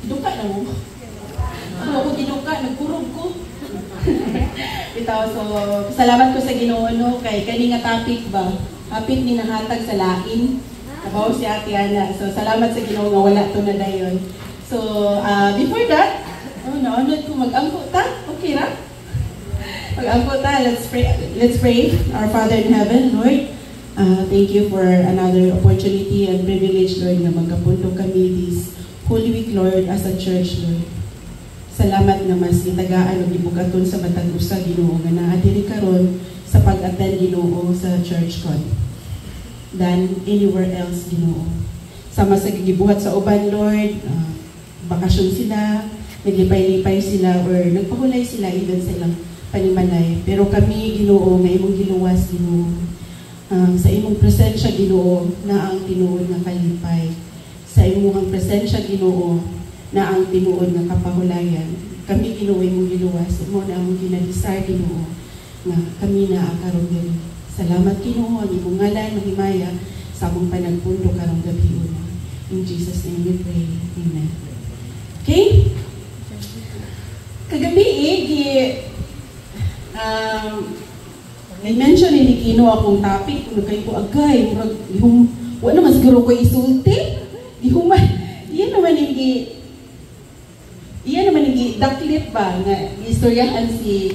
Duka na mo. Kung ako ginuka, nagkurog ko. Bitaw, so, salamat ko sa Ginoo no, kay kani nga topic ba, hapit ni nahatag sa lain. Kabaw si Ate Ana. So, salamat sa Ginoo nga wala to na dayon. So, before that, naunod ko mag-angko ta. Okay ra? Mag-angko ta. Let's pray. Let's pray. Our Father in heaven, Lord, thank you for another opportunity and privilege, Lord, na magkapunto kami this Holy Week, Lord, as a church, Lord. Salamat na mas itagaan o gibukaton sa matag usa Ginoo nga naa diri karon sa pag-attend Ginoo sa church kon than anywhere else Ginoo. Sama sa gibuhat sa uban, Lord, bakasyon sila, naglipay-lipay sila or nagpahulay sila even sa ilang panimalay. Pero kami Ginoo nga imong giluwas Ginoo. Sa imong presensya Ginoo na ang tinuod nga kalipay. Sa imong presensya Ginoo na ang tinuod nga kapahulayan. Kami Ginoo imong giluwas, mo na among ginadesire Ginoo nga kami na karon diri. Salamat Ginoo ang imong ngalan mahimaya sa among panagpundo karong gabi una. In Jesus name we pray. Amen. Okay? Kagabi mention ni Kino akong topic kung kay ko agay wala naman siguro ko isulti. Iyan naman yung daklit ba na istoryahan si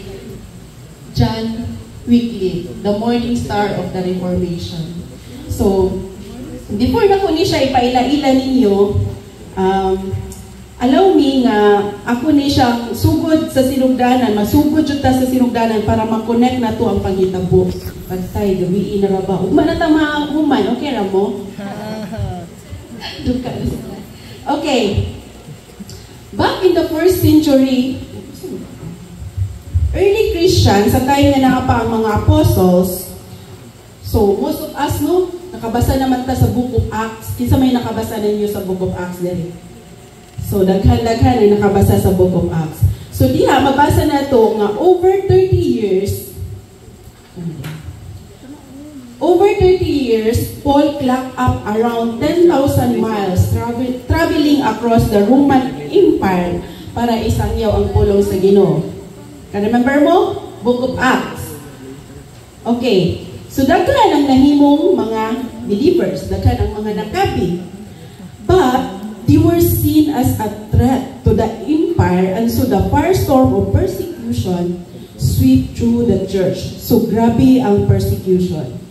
John Wycliffe, the morning star of the Reformation. So, before na ko ni siya ipaila-ila ninyo, allow me nga ako ni siya sugod sa sinugdanan, masugod jud ta sa sinugdanan para ma-connect na to ang panghitabo. Pagtay, gabi na ra ba? Ugma na ta human, okay ra mo? Okay. Back in the 1st century, early Christians, sa time nga na pa ang mga apostles, so most of us, no, nakabasa naman ta sa Book of Acts. Kinsa may nakabasa ninyo sa Book of Acts diri? So, daghan-daghan ay nakabasa sa Book of Acts. So, diha, mabasa na to nga over 30 years, Paul clocked up around 10,000 miles traveling across the Roman Empire para isangyaw ang pulong sa Ginoo. Remember mo? Book of Acts. Okay. So, daghan ang nahimong mga believers, daghan ang mga nakabi. But, they were seen as a threat to the empire, and so the firestorm of persecution swept through the church. So, grabe ang persecution.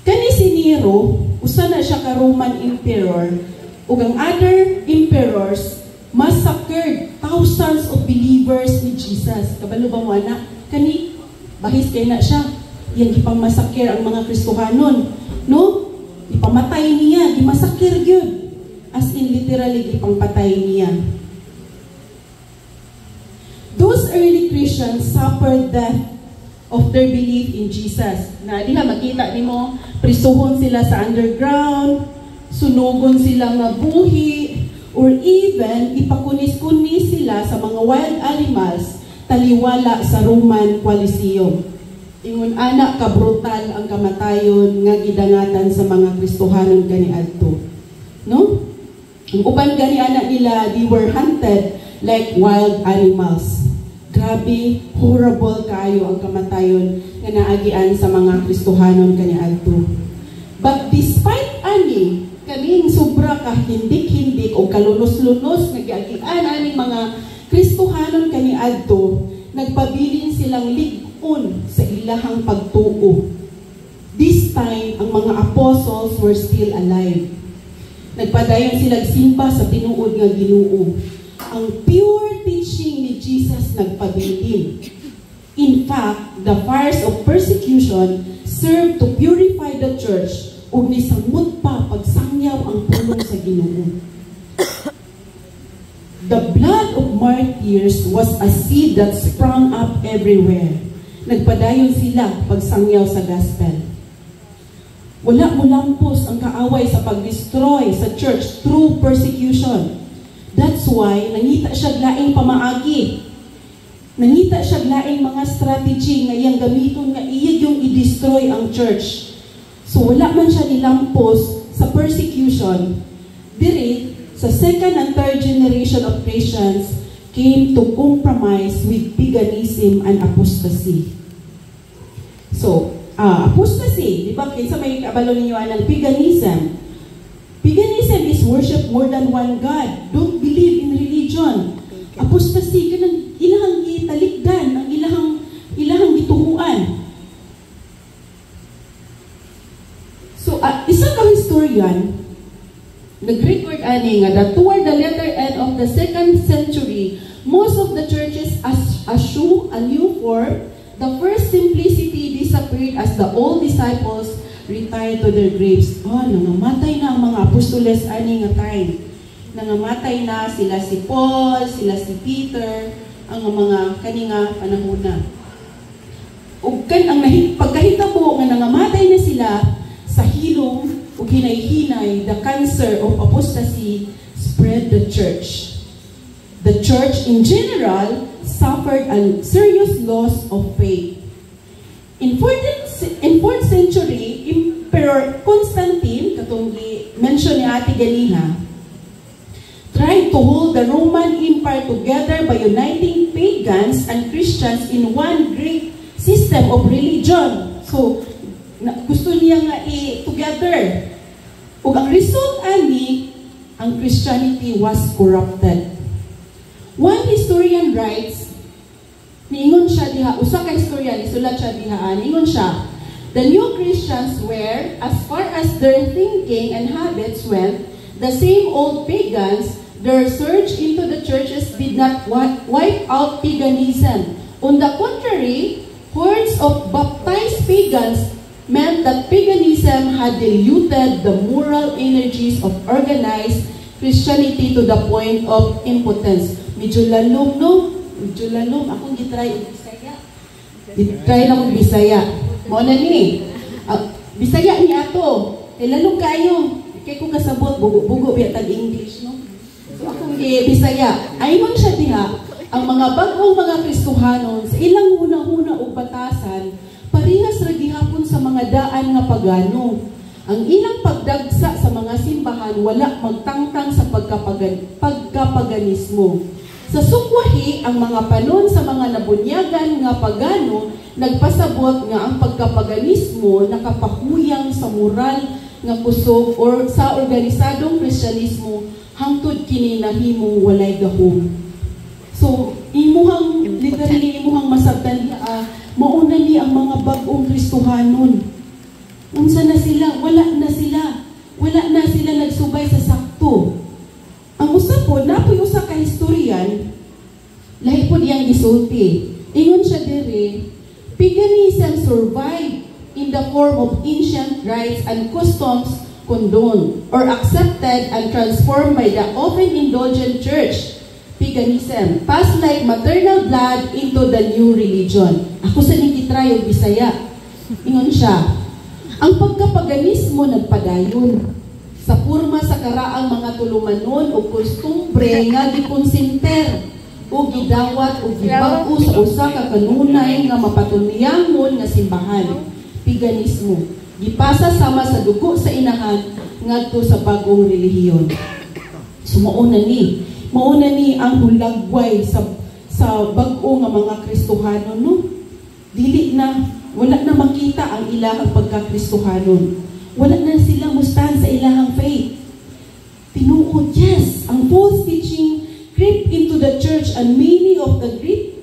Kani si Nero, usa na siya ka Roman emperor, ug ang other emperors massacred thousands of believers ni Jesus. Kabalo ba mo anak? Kani bahis kay na siya. Yan gipang-masakir ang mga Kristohanon, no? Ipamatay niya, gimasakir gyud. As in literally gipangpatay niya. Those early Christians suffered death of their belief in Jesus. Na diha makita nimo, prisuhon sila sa underground, sunugon sila nga buhi, or even ipakunis-kunis sila sa mga wild animals taliwala sa Roman Coliseum. Ingon anak ka brutal ang kamatayon nga gidangatan sa mga Kristohanon kaniadto. No? Ang uban gani anak nila, they were hunted like wild animals. Grabe, horrible kayo ang kamatayon nga naagian sa mga Kristohanon kaniadto. But despite ani kaning sobra ka hindik-hindik o kalunos-lunos nga giagian aning mga Kristohanon kaniadto, nagpabilin silang lig-on sa ilahang pagtuo. This time, ang mga apostles were still alive. Nagpadayon silang simba sa tinuod nga Ginoo. Ang pure teaching ni Jesus nagpabilin. In fact, the fires of persecution served to purify the church ug nisamot pa pagsangyaw ang pulong sa Ginoo. The blood of martyrs was a seed that sprung up everywhere. Nagpadayon sila pagsangyaw sa gospel. Wala mo lampos ang kaaway sa pag-destroy sa church through persecution. That's why nangita siya laing pamaagi. Nangita siya laing mga strategy nga iyang gamiton nga iya yung i-destroy ang church. So wala man siya nilampos sa persecution. Diri sa second and third generation of Christians came to compromise with paganism and apostasy. So, apostasy, di ba? Kinsa may kabalo ninyo ng paganism. Paganism is worship more than one God. Don't believe in religion. Apostasy, kanang ilahang italikdan, ang ilahang gituhuan. So, isang historian, nag-record ani nga that toward the latter end of the 2nd century, most of the churches assume a new form. The first simplicity disappeared as the old disciples retired to their graves. Nangamatay na ang mga apostoles ani nga time. Nangamatay na sila si Paul, sila si Peter, ang mga kaninga panahon na. Ug ang pagkahitabo nga nangamatay na sila sa hilong ug hinay-hinay, the cancer of apostasy spread the church. The church in general suffered a serious loss of faith. In 4th century, Emperor Constantine, katong mention ni Ate Ganiha, tried to hold the Roman Empire together by uniting pagans and Christians in one great system of religion. So, gusto niya nga i-together. Ug ang result ani, ang Christianity was corrupted. One historian writes, niingon siya diha, usa ka historian, isulat siya diha, niingon siya, the new Christians were, as far as their thinking and habits went, the same old pagans. Their surge into the churches did not wipe out paganism. On the contrary, hordes of baptized pagans meant that paganism had diluted the moral energies of organized Christianity to the point of impotence. Medyo lalom, no? Medyo lalom. Akong gitry og Bisaya. Gitry lang og Bisaya. Mo na ni. Bisaya ni ato. Lalom kayo. Kay ko kasabot, bugo-bugo biya tag-English, no? So akong Bisaya. Aynon siya diha, ang mga bagong mga Kristohanon sa ilang huna-huna o batasan, parehas ra gihapon sa mga daan nga pagano. Ang ilang pagdagsa sa mga simbahan wala magtangtang sa pagkapaganismo. Sa sukwahi, ang mga panon sa mga nabunyagan nga pagano nagpasabot nga ang pagkapaganismo nakapahuyang sa moral nga kusog or sa organisadong Kristyanismo hangtod kini nahimong walay gahom. So, literally imuhang masabtan mauna ni ang mga bagong Kristohanon. Unsa na sila? Wala na sila. Wala na sila nagsubay sa sakto. Ang usa po, napoy usa ka historian, lahi po diyang gisulti. Ingon siya diri, paganism survived in the form of ancient rites and customs condoned or accepted and transformed by the often indulgent church. Paganism passed like maternal blood into the new religion. Ako sa nititry og Bisaya. Ingon siya, ang pagkapaganismo nagpadayon sa purma sa karaang mga tulumanon o kostumbre nga gikonsinter o gidawat o gibag-o sa usa ka kanunay nga mapatunyahon nga simbahan. Paganismo gipasa sama sa dugo sa inahan ngadto sa bagong relihiyon. So mauna ni ang hulagway sa bag-o nga mga Kristohanon, no? Dili na, wala na makita ang ilahang pagka-Kristohanon. Wala na sila mustan sa ilahang faith. Tinuod, yes, ang false teaching crept into the church and many of the great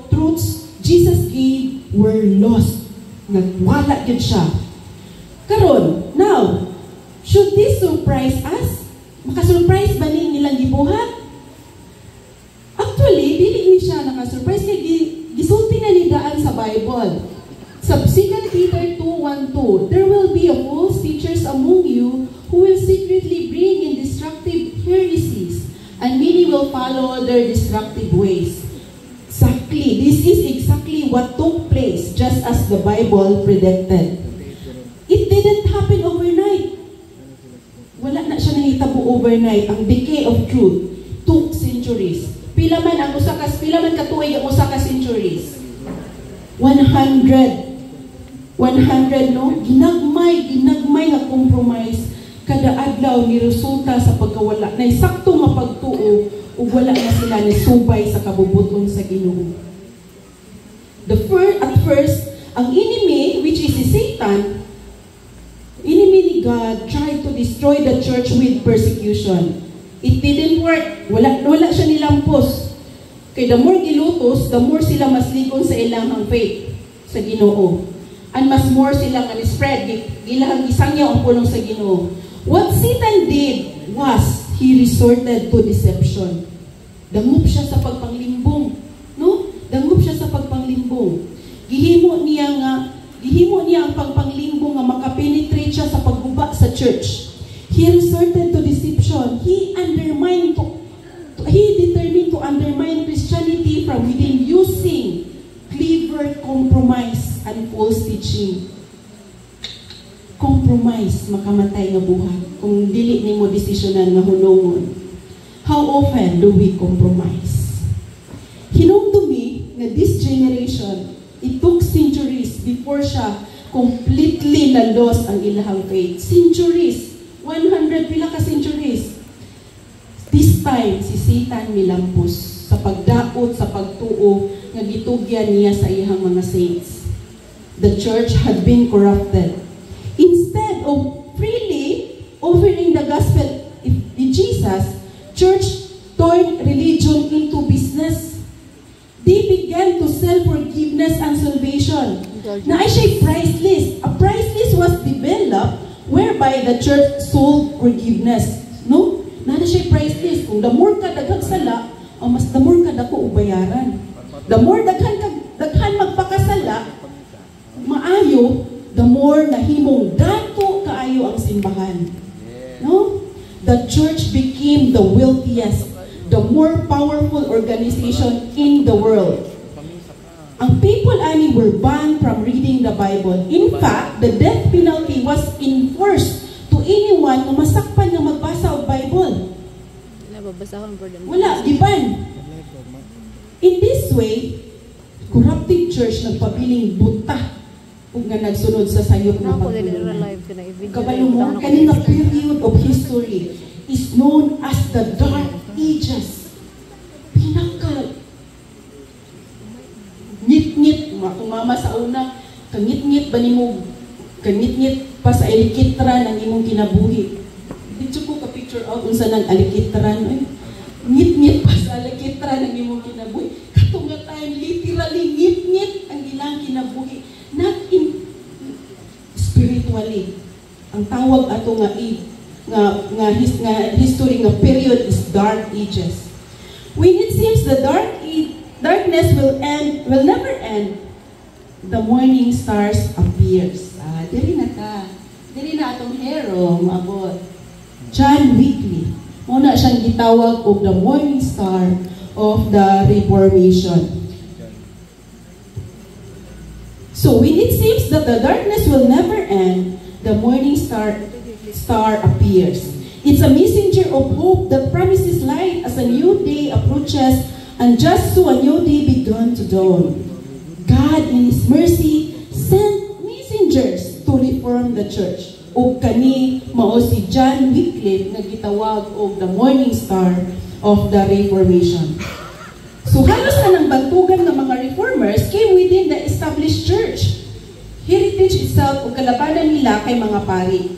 truths Jesus gave were lost. Nagwala yun siya. Karon, now, should this surprise us? Makasurprise ba ni nilang gibuhat? Actually, dili ni siya nakasurprise kay gisulti na ni daan sa Bible. Sa 2 Peter 2:1-2, there will be false teachers among you who will secretly bring in destructive heresies, and many will follow their destructive ways. Exactly, this is exactly what took place, just as the Bible predicted. It didn't happen overnight. Wala na siya nahitabo overnight. Ang decay of truth took centuries. Pila man katuig ang usa ka centuries? 100, no? Ginagmay nga compromise kada adlaw ni resulta sa pagkawala na sakto nga pagtuo ug wala na sila ni subay sa kabubuton sa Ginoo. At first, ang enemy, which is si Satan, enemy ni God, tried to destroy the church with persecution. It didn't work. Wala siya nilampos. Kaya the more gilutos, the more sila mas ligon sa ilang faith sa Ginoo. And mas more sila nga spread. Ilang isangyaw ang pulong sa Ginoo. What Satan did was, he resorted to deception. Dangup siya sa pagpanglimbong. No? Dangup siya sa pagpanglimbong. Gihimo niya ang pagpanglimbong nga makapenetrate siya sa pagguba sa church. He resorted to deception. He determined to undermine Christianity from within using clever compromise and false teaching. Compromise, makamatay nga buhat. Kung dili nimo desisyonan nga hunungon. How often do we compromise? Hinumdumi nga this generation, it took centuries before siya completely na-lost ang ilahang faith. Centuries. 100 pila ka centuries. This time, si Satan milampos sa pagdaot, sa pagtuo, nga gitugyan niya sa iyang mga saints. The church had been corrupted. Instead of freely offering the gospel in Jesus, church turned religion into business. They began to sell forgiveness and salvation. Na ay siya price list. A price list was developed whereby the church sold forgiveness. No? Na siya price list. Kung the more ka daghang sala, o mas the more ka dako ubayaran. The more daghan magpakasala, maayo, the more nahimong dato kaayo ang simbahan. No? The church became the wealthiest, the more powerful organization in the world. Ang people ani were banned from reading the Bible. In fact, the death penalty was enforced to anyone na masakpan na magbasa og Bible. Wala, giban. In this way, corrupted church nagpabiling buta ug nga nagsunod sa sayop nga pagtulungan. Kabalo mo, kaning period of history is known as the Dark Ages. Pinakal. Ngit-ngit, kung mama sa una, kangit-ngit ba nimo, kangit-ngit pa sa alikitra ng imong kinabuhi. Dito ko ka-picture out kung saan ang alikitra. Ngit-ngit pa sa alikitra ng imong kinabuhi. Katong nga time, literally, ngit-ngit ang ilang kinabuhi. Not in spiritually. Ang tawag ato nga history nga period is Dark Ages. When it seems the darkness will never end, the morning stars appears. Diri na atong hero maabot. John Wycliffe, muna siyang gitawag og the morning star of the Reformation. So when it seems that the darkness will never end, the morning star appears. It's a messenger of hope that promises light as a new day approaches, and just so a new day began to dawn. God in His mercy sent messengers to reform the church. O kani mao si John Wycliffe nga gitawag og the morning star of the Reformation. So halos anang bantugan ng mga reformers came within the established church. Heritage itself o kalabanan nila kay mga pari.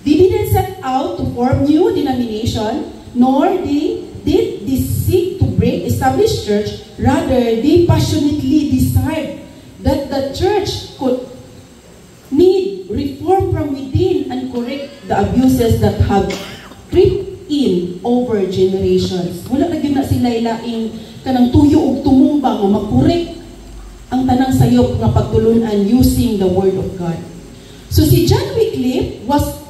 They didn't set out to form new denomination, nor did they seek to break established church. Rather, they passionately desired that the church could need reform from within and correct the abuses that have crept in over generations. Wala na gyud na sila ilaing kanang tuyo og tumumba nga makorek ang tanang sayop nga pagtulunan using the word of God. So si John Wycliffe was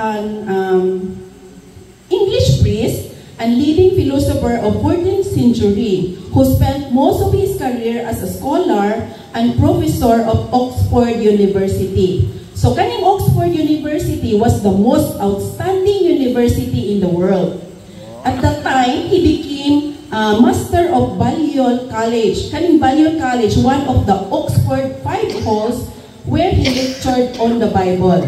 an English priest and leading philosopher of 14th century who spent most of his career as a scholar and professor of Oxford University. So kaning Oxford University was the most outstanding university in the world. At that time, he became master of Balliol College. Kaning Balliol College, one of the Oxford 5 halls, where he lectured on the Bible.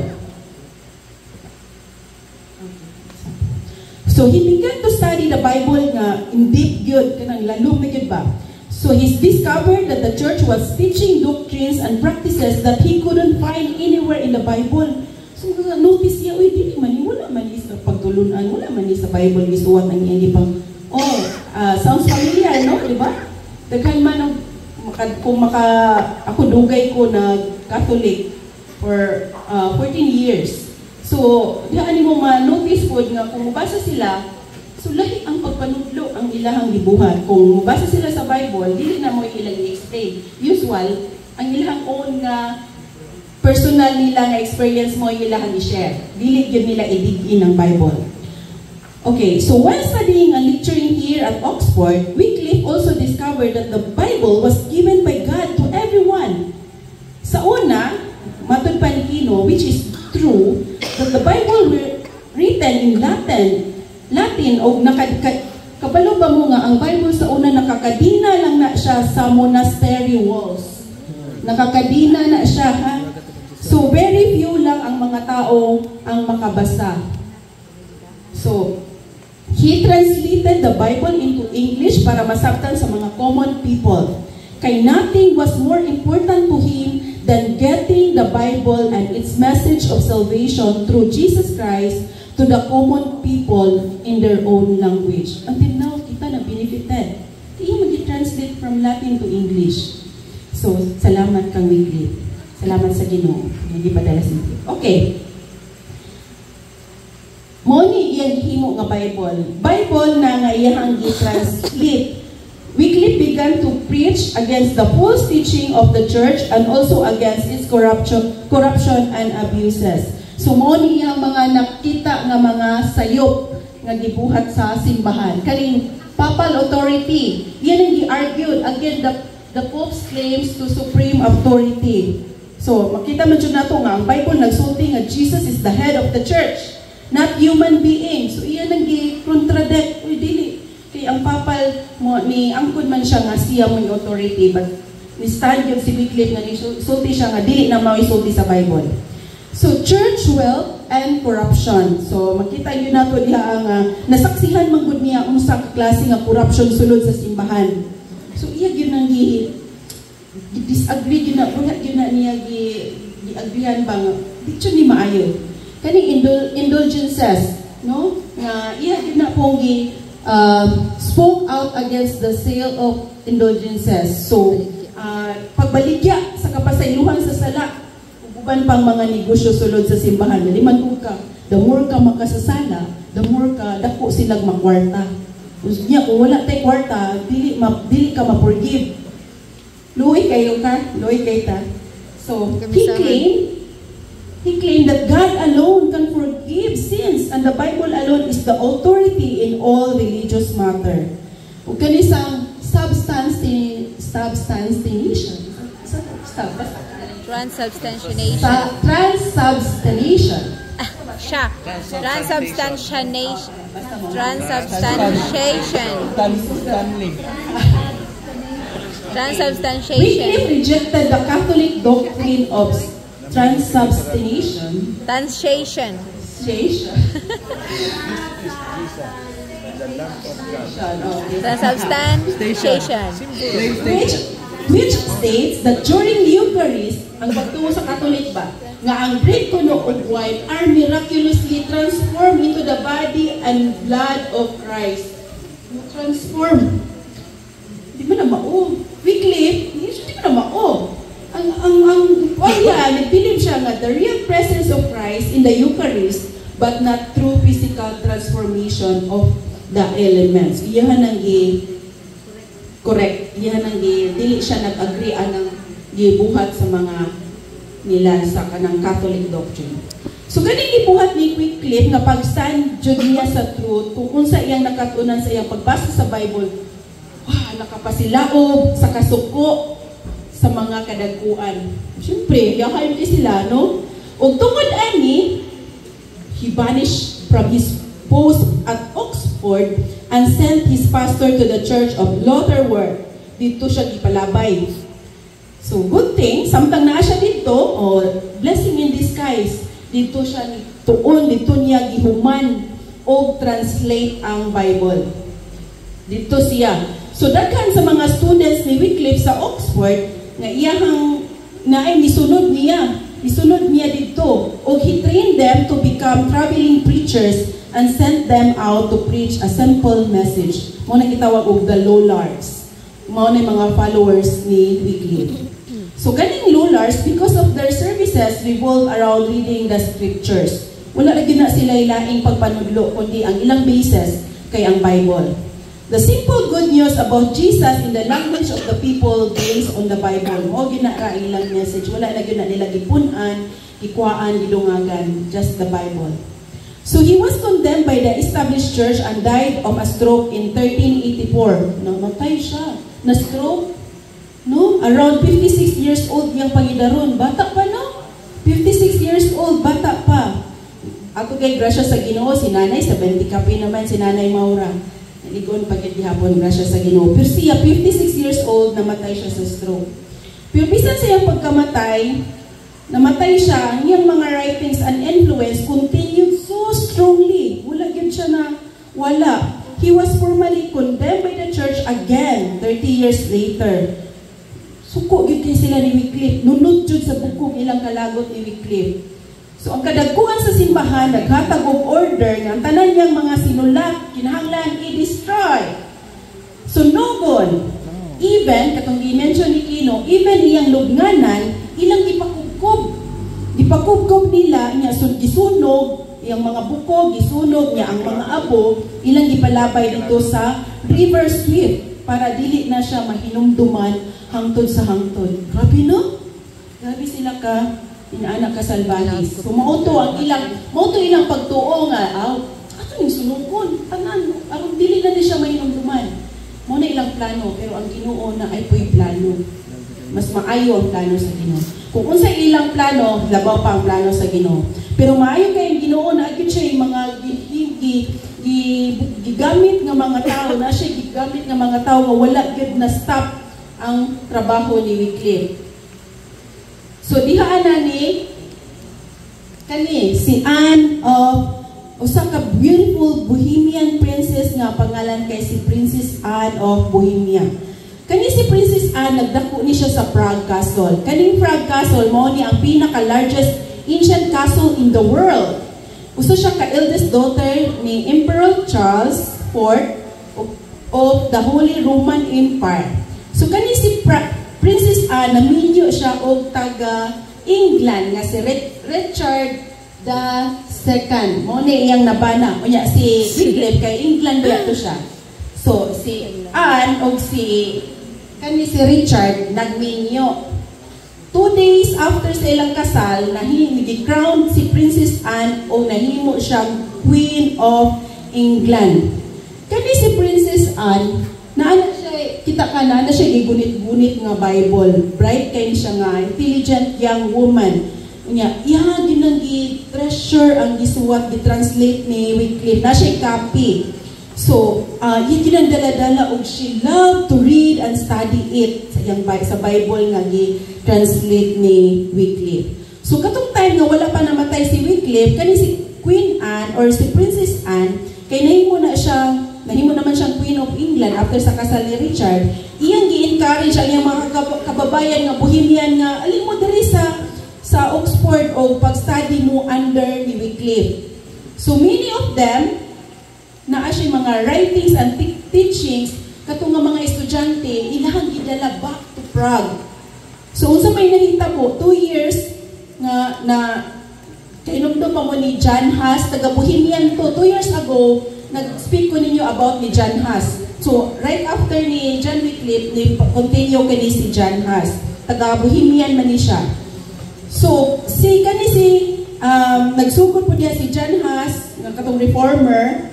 So he began to study the Bible nga in deep good, kanang lalong na good ba? So he's discovered that the church was teaching doctrines and practices that he couldn't find anywhere in the Bible. So notice niya, uy, di man, wala man sa pagtulunan, wala man sa Bible, isuwat ang hindi pang, sounds familiar, no? Di ba? Daghan man, kung ako dugay ko na Catholic for 14 years. So, diyan mo ma-notice po nga kung mabasa sila, so lahi ang pagpanudlo ang ilahang libuhat. Kung mabasa sila sa Bible, dili na mo ilang i-explain. Usual, ang ilahang own nga personal nila nga experience mo ilahang i-share. Dili yun nila i-dig-in ang Bible. Okay, so while studying and lecturing here at Oxford, Wycliffe also discovered that the Bible was given by God to everyone. Sa una, matod panikino, which is true, that the Bible were written in Latin o kabalo ba mo nga ang Bible sa una nakakadina lang na siya sa monastery walls. Nakakadina na siya, ha? So very few lang ang mga tao ang makabasa. So he translated the Bible into English para masabtan sa mga common people. Kay nothing was more important to him than getting the Bible and its message of salvation through Jesus Christ to the common people in their own language. Until now, kita na benefited. Kaya mag-translate from Latin to English. So, salamat kang Wycliffe. Salamat sa Ginoo. Hindi padala sa Wycliffe. Okay. Moni iyang himo nga Bible. Bible na nga iyang i-translate. Wycliffe began to preach against the false teaching of the church and also against its corruption and abuses. So mo niya mga nakita nga mga sayop nga gibuhat sa simbahan. Kaning papal authority, yan ang gi-argued against the Pope's claims to supreme authority. So makita man jud nato nga ang Bible nagsulti nga Jesus is the head of the church, not human being. So iyan ang gi-contradict. Uy, dili. Kaya ang papal mo ni angkod man siya nga siya mo yung authority, but ni stand yun si Wycliffe nga sulti siya nga dili na maisulti sa Bible. So, church wealth and corruption. So, makita nyo na ito diha ang nasaksihan manggod niya unsa ka klase nga corruption sulod sa simbahan. So, iya yun ang disagree yun na, ulat yun na niya gi-agreehan ba nga, di siya ni maayo. Kaning indulgences, no? Nga, iya yun na pong spoke out against the sale of indulgences. So, pagbaligya sa kapasaylohan sa sala, uban pang mga negosyo sulod sa simbahan. Liman ka, the more ka makasasala, the more ka dako silang makwarta. Niya, kung wala tayo kwarta, dili ka ma-forgive. Luoy kayo ka, luoy kayo ta. So, he claimed that God alone can forgive sins and the Bible alone is the authority in all religious matter. Ug kani sang transubstantiation. Transubstantiation. Wycliffe rejected the Catholic doctrine of transubstantiation. Which states that during Eucharist, ang pagtungo sa Catholic ba, nga ang bread kuno ug wine are miraculously transformed into the body and blood of Christ. Transform. Di ba na mao? Wycliffe, di ba na mao? Nag-believe siya nga the real presence of Christ in the Eucharist but not through physical transformation of the elements. Iyahan ang correct. Iyahan ang dili siya nag-agree anang gibuhat sa mga nila sa kanang Catholic doctrine. So ganing gibuhat ni Wycliffe nga pag-stand jud niya sa truth kung unsa iyang nakatunan sa iyang pagbasa sa Bible. Nakapasilaob sa kasuko sa mga kadagkuan. Siyempre, yahay sila, no? O tungod ani, he vanished from his post at Oxford and sent his pastor to the Church of Lutherworth. Dito siya gipalabay. So good thing, samtang naa siya dito, or blessing in disguise, dito siya dito niya gihuman o translate ang Bible. Dito siya. So daghan sa mga students ni Wycliffe sa Oxford nga iyahang naay nisunod niya dito, o he trained them to become traveling preachers and sent them out to preach a simple message. Mo na gitawag og the Lollards. Mo na mga followers ni Wycliffe. So ganing Lollards, because of their services revolve around reading the scriptures. Wala na gina sila ilaing pagpanudlo, kundi ang ilang basis kay ang Bible. The simple good news about Jesus in the language of the people based on the Bible. Mo ginara ilang message. Wala na gina nila gipunan, gikuhaan, gidungagan, just the Bible. So he was condemned by the established church and died of a stroke in 1384. Namatay siya. Na-stroke. No? Around 56 years old niyang pangidaron. Bata pa, no? 56 years old, bata pa. Ako kay grasya sa Ginoo, si nanay, 70 kapi naman, si nanay Maura. Naligon pagkat gihapon, grasya sa Ginoo. Pero siya, 56 years old, namatay siya sa stroke. Pero bisan sa iyang pagkamatay, namatay siya, ang iyang mga writings and influence continued so strongly. Wala yun siya na wala. He was formally condemned by the church again 30 years later. Suko yun kayo sila ni Wycliffe. Nunod yun sa bukong ilang kalagot ni Wycliffe. So ang kadagkuhan sa simbahan, naghatag og order nga ang tanan niyang mga sinulat, kinahanglan i-destroy. So nogon, even, katong i-mention ni Kino, even iyang lubnganan, ilang ipakubkob. Ipakubkob nila, niya gisunog, iyang mga buko, gisunog niya ang mga abo, ilang ipalabay dito sa River Swift para dili na siya mahinumduman hangtod sa hangtod. Grabe, no? Grabe sila ka, inaanak ka salbahis. So, mauto ilang pagtuo nga, ato yung sunungkon, tanan, aron dili na di siya mahinumduman. Muna ilang plano, pero ang Ginoo na ay po'y plano. Mas maayo ang plano sa Ginoo. Kung unsa ilang plano, labaw pa ang plano sa Ginoo. Pero maayo kay ang Ginoo na agad siya yung mga gigamit nga mga tao, na siya gigamit nga mga tao nga wala gid na stop ang trabaho ni Wycliffe. So dihaan na ni kani si Anne of usa ka beautiful Bohemian princess nga pangalan kay si Princess Anne of Bohemia. Kani si Princess Anne nagdako ni siya sa Prague Castle. Kaning Prague Castle mao ni ang pinaka-largest ancient castle in the world. Usa siya ka eldest daughter ni Emperor Charles IV of the Holy Roman Empire. So kani si Princess Anne naminyo siya og taga England nga si Richard II. Mo ni iyang nabana. Unya si Wycliffe kay England ba to siya. So si Anne og si Richard nagminyo. 2 days after sa ilang kasal, nag-crown si Princess Anne o nahimo siyang Queen of England. Kani si Princess Anne, kita ka na siya gigunit-gunit nga Bible. Bright kayo siya nga, intelligent young woman. Unya, ginang treasure ang gisuwat, gi-translate ni Wycliffe. Na siya copy. So, ginang dala-dala og she loved to read and study it sa Bible nga gi-translate ni Wycliffe. So, katong time nga wala pa namatay si Wycliffe, kani si Queen Anne or si Princess Anne, kay nahimo naman siyang Queen of England after sa kasal ni Richard, iyang gi-encourage ang iyang mga kababayan nga Bohemian nga, alin mo diri sa Oxford o pag-study mo under ni Wycliffe. So many of them, naa siya mga writings and teachings, katong nga mga estudyante, ilahang gidala back to Prague. So unsa may nahita po, 2 years na kainomdo pa mo ni John Huss, taga Bohemian to, 2 years ago, nag-speak ko ninyo about ni John Huss. So, right after ni John Wycliffe, continue kani si John Huss. Taga Bohemian man ni siya. So, nagsugod po niya si John Huss, nga katong reformer,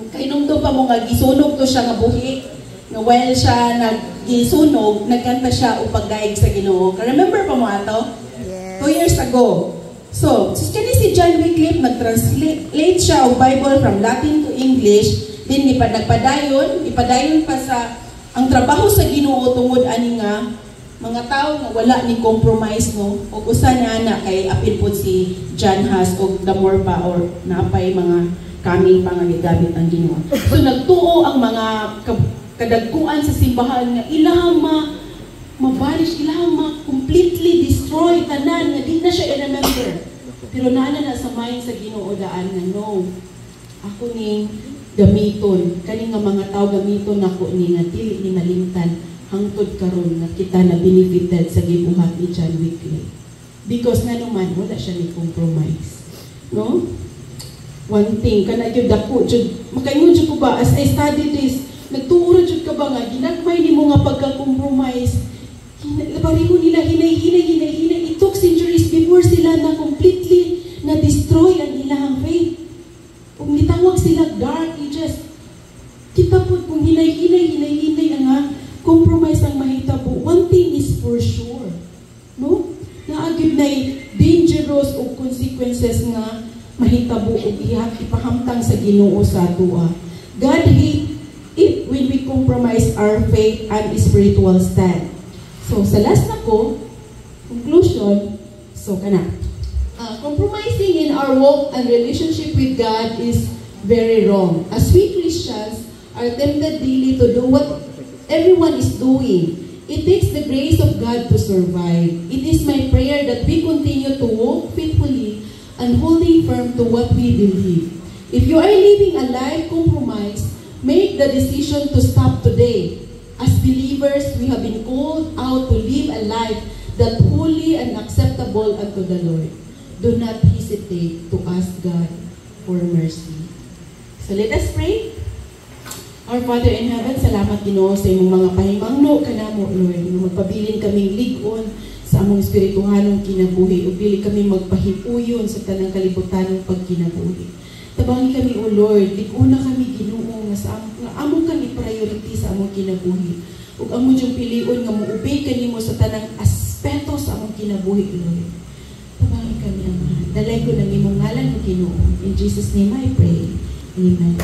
kainumdo pa mo nga gisunog to siya nga buhi, nga while siya nagisunog, nagkanta siya upag-daig sa Ginoo. Remember pa mo ato? Yes. 2 years ago. So, si John Wycliffe, nag-translate siya ang Bible from Latin to English, din ipadayon pa sa ang trabaho sa Ginoo tungod ani nga mga tao nga wala ni compromise no ug usa na ana kay apil pod si John Huss og damor pa or napay mga kaming pa nga gigamit ang Ginoo. So nagtuo ang mga kadagkuan sa simbahan nga ilahang mabanish, ilahang completely destroy tanan nga di na siya i-remember. Pero naana na sa mind sa Ginoo daan nga no. Ako ning gamiton, kani nga mga tao gamiton nako ni nga dili ni malimtan hangtod karon nga kita na benefited sa gibuhat ni John Wycliffe. Because nga naman wala siya ni compromise. No? One thing, kana gyud dako jud makaingon jud ko ba as I study this, nagtuuro jud ka ba nga ginagmay nimo nga pagka-compromise. Pareho nila hinay. It took centuries before sila na completely na destroy ang ilang faith. Kung nitawag sila dark ages, kita po kung hinay ang compromise ang mahitabo. One thing is for sure, no? Naagid na dangerous o consequences nga mahitabo o ipahamtang sa Ginoo sa atua. God hate it when we compromise our faith and spiritual stand. So sa last na ko, conclusion, so kana. Compromising in our walk and relationship with God is very wrong. As we Christians are tempted daily to do what everyone is doing. It takes the grace of God to survive. It is my prayer that we continue to walk faithfully and holding firm to what we believe. If you are living a life compromise, make the decision to stop today. As believers, we have been called out to live a life that holy and acceptable unto the Lord. Do not hesitate to ask God for mercy. So let us pray. Our Father in heaven, salamat Ginoo sa imong mga pahimangno kanamo, Lord. Nga magpabilin kaming lig-on sa among espirituhanong kinabuhi ug dili kami magpahipuyon sa tanang kalibutanong pagkinabuhi. Tabangi kami, O Lord, lig-on na kami Ginoo nga among kang i-priority sa among kinabuhi. Ug among jung pilion nga moobey kanimo sa tanang aspeto sa among kinabuhi, Lord. Tabangi kami, Ama. Dalay ko lang imong ngalan, Ginoo. In Jesus' name I pray. Amen.